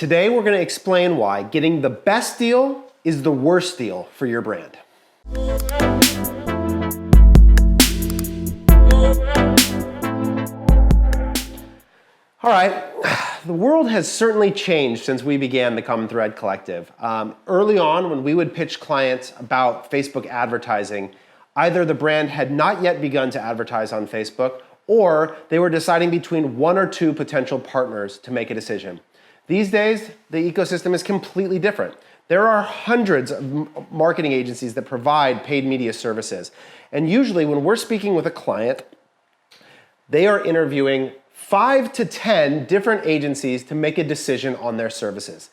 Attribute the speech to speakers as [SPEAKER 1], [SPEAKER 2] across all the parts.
[SPEAKER 1] Today we're going to explain why getting the best deal is the worst deal for your brand. All right, the world has certainly changed since we began the Common Thread Collective. Early on, when we would pitch clients about Facebook advertising, either the brand had not yet begun to advertise on Facebook, or they were deciding between one or two potential partners to make a decision. These days, the ecosystem is completely different. There are hundreds of marketing agencies that provide paid media services. And usually when we're speaking with a client, they are interviewing 5 to 10 different agencies to make a decision on their services.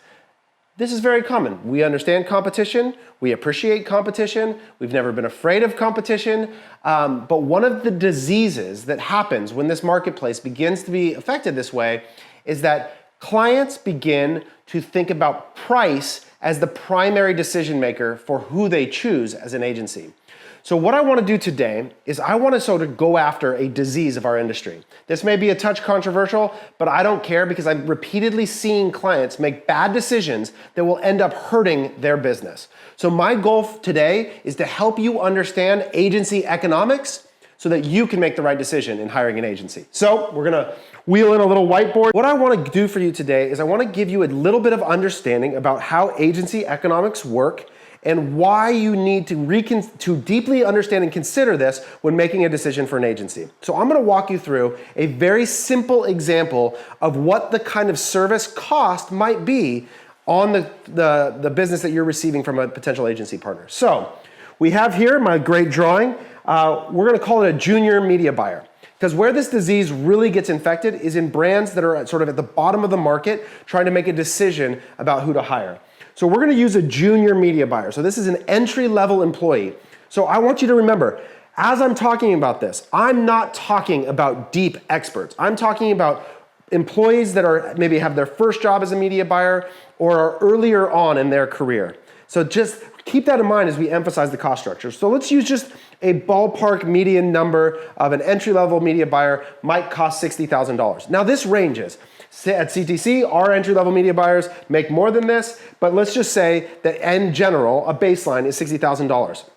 [SPEAKER 1] This is very common. We understand competition, we appreciate competition, we've never been afraid of competition, but one of the diseases that happens when this marketplace begins to be affected this way is that clients begin to think about price as the primary decision maker for who they choose as an agency. So what I want to do today is I want to sort of go after a disease of our industry. This may be a touch controversial, but I don't care because I'm repeatedly seeing clients make bad decisions that will end up hurting their business. So my goal today is to help you understand agency economics so that you can make the right decision in hiring an agency. So we're gonna wheel in a little whiteboard. What I want to do for you today is I want to give you a little bit of understanding about how agency economics work and why you need to deeply understand and consider this when making a decision for an agency. So I'm going to walk you through a very simple example of what the kind of service cost might be on the business that you're receiving from a potential agency partner. So we have here my great drawing. We're going to call it a junior media buyer. Because where this disease really gets infected is in brands that are sort of at the bottom of the market trying to make a decision about who to hire. So we're going to use a junior media buyer. So this is an entry-level employee. So I want you to remember, as I'm talking about this, I'm not talking about deep experts. I'm talking about employees that are maybe have their first job as a media buyer or are earlier on in their career. So just keep that in mind as we emphasize the cost structure. So let's use just a ballpark median number of an entry-level media buyer might cost $60,000. Now this ranges. At CTC, our entry-level media buyers make more than this, but let's just say that in general, a baseline is $60,000.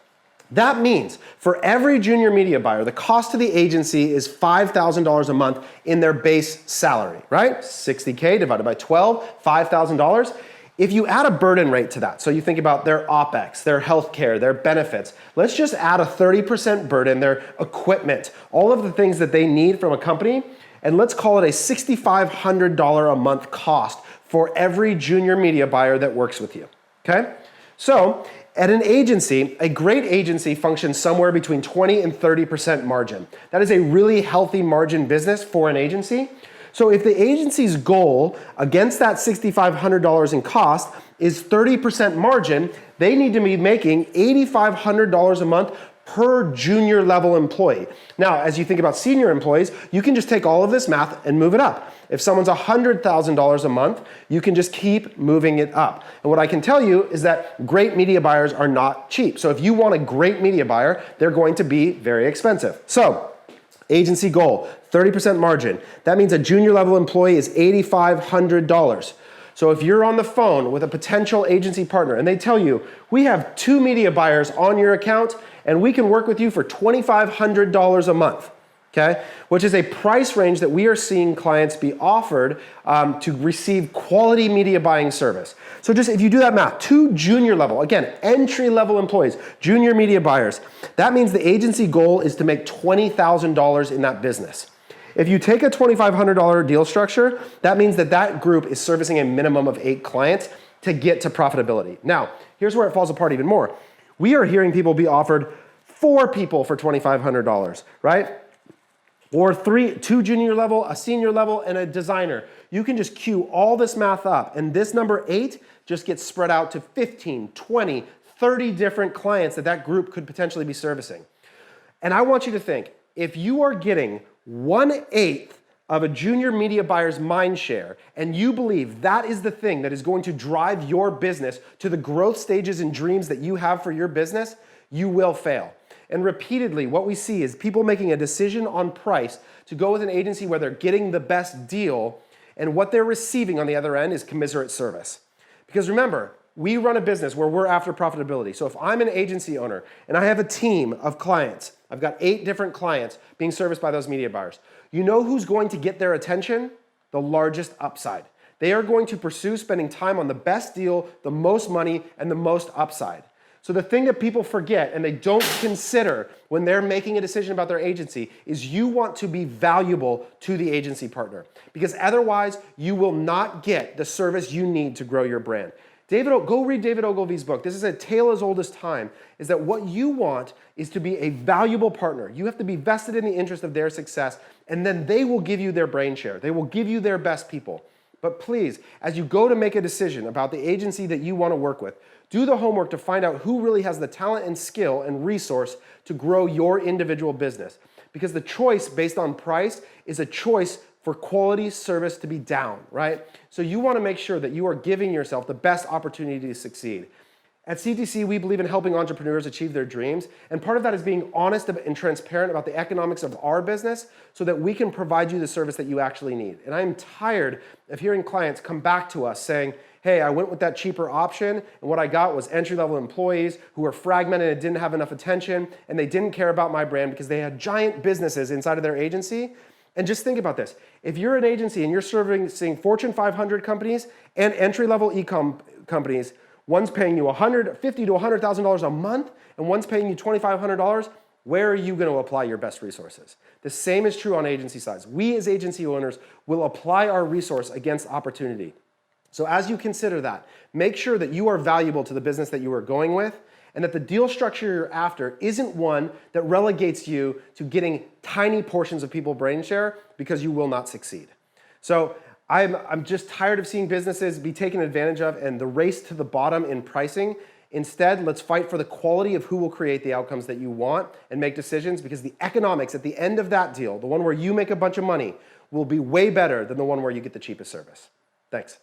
[SPEAKER 1] That means for every junior media buyer, the cost to the agency is $5,000 a month in their base salary, right? 60K divided by 12, $5,000. If you add a burden rate to that, so you think about their OpEx, their healthcare, their benefits, let's just add a 30% burden, their equipment, all of the things that they need from a company, and let's call it a $6,500 a month cost for every junior media buyer that works with you, okay? So at an agency, a great agency functions somewhere between 20 and 30% margin. That is a really healthy margin business for an agency. So if the agency's goal against that $6,500 in cost is 30% margin, they need to be making $8,500 a month per junior level employee. Now, as you think about senior employees, you can just take all of this math and move it up. If someone's $100,000 a month, you can just keep moving it up. And what I can tell you is that great media buyers are not cheap. So if you want a great media buyer, they're going to be very expensive. So agency goal, 30% margin. That means a junior level employee is $8,500. So if you're on the phone with a potential agency partner and they tell you, we have 2 media buyers on your account and we can work with you for $2,500 a month, okay? Which is a price range that we are seeing clients be offered to receive quality media buying service. So just if you do that math, 2 junior level, again, entry level employees, junior media buyers, that means the agency goal is to make $20,000 in that business. If you take a $2,500 deal structure, that means that that group is servicing a minimum of 8 clients to get to profitability. Now, here's where it falls apart even more. We are hearing people be offered 4 people for $2,500, right? Or 2 junior level, a senior level, and a designer. You can just queue all this math up, and this number 8 just gets spread out to 15, 20, 30 different clients that group could potentially be servicing. And I want you to think, if you are getting 1/8 of a junior media buyer's mind share, and you believe that is the thing that is going to drive your business to the growth stages and dreams that you have for your business, you will fail. And repeatedly, what we see is people making a decision on price to go with an agency where they're getting the best deal, and what they're receiving on the other end is commiserate service. Because remember, we run a business where we're after profitability. So if I'm an agency owner and I have a team of clients, I've got 8 different clients being serviced by those media buyers. You know who's going to get their attention? The largest upside. They are going to pursue spending time on the best deal, the most money, and the most upside. So the thing that people forget and they don't consider when they're making a decision about their agency is you want to be valuable to the agency partner, because otherwise you will not get the service you need to grow your brand. Go read David Ogilvy's book. This is a tale as old as time, is that what you want is to be a valuable partner. You have to be vested in the interest of their success, and then they will give you their brain share. They will give you their best people. But please, as you go to make a decision about the agency that you want to work with, do the homework to find out who really has the talent and skill and resource to grow your individual business. Because the choice based on price is a choice for quality service to be down, right? So you want to make sure that you are giving yourself the best opportunity to succeed. At CTC, we believe in helping entrepreneurs achieve their dreams, and part of that is being honest and transparent about the economics of our business so that we can provide you the service that you actually need. And I'm tired of hearing clients come back to us saying, hey, I went with that cheaper option, and what I got was entry-level employees who were fragmented and didn't have enough attention, and they didn't care about my brand because they had giant businesses inside of their agency. And just think about this. If you're an agency and you're servicing Fortune 500 companies and entry-level e-com companies, one's paying you $50,000 to $100,000 a month, and one's paying you $2,500, where are you going to apply your best resources? The same is true on agency sides. We as agency owners will apply our resource against opportunity. So as you consider that, make sure that you are valuable to the business that you are going with, and that the deal structure you're after isn't one that relegates you to getting tiny portions of people's brain share, because you will not succeed. So I'm just tired of seeing businesses be taken advantage of and the race to the bottom in pricing. Instead, let's fight for the quality of who will create the outcomes that you want and make decisions, because the economics at the end of that deal, the one where you make a bunch of money, will be way better than the one where you get the cheapest service. Thanks.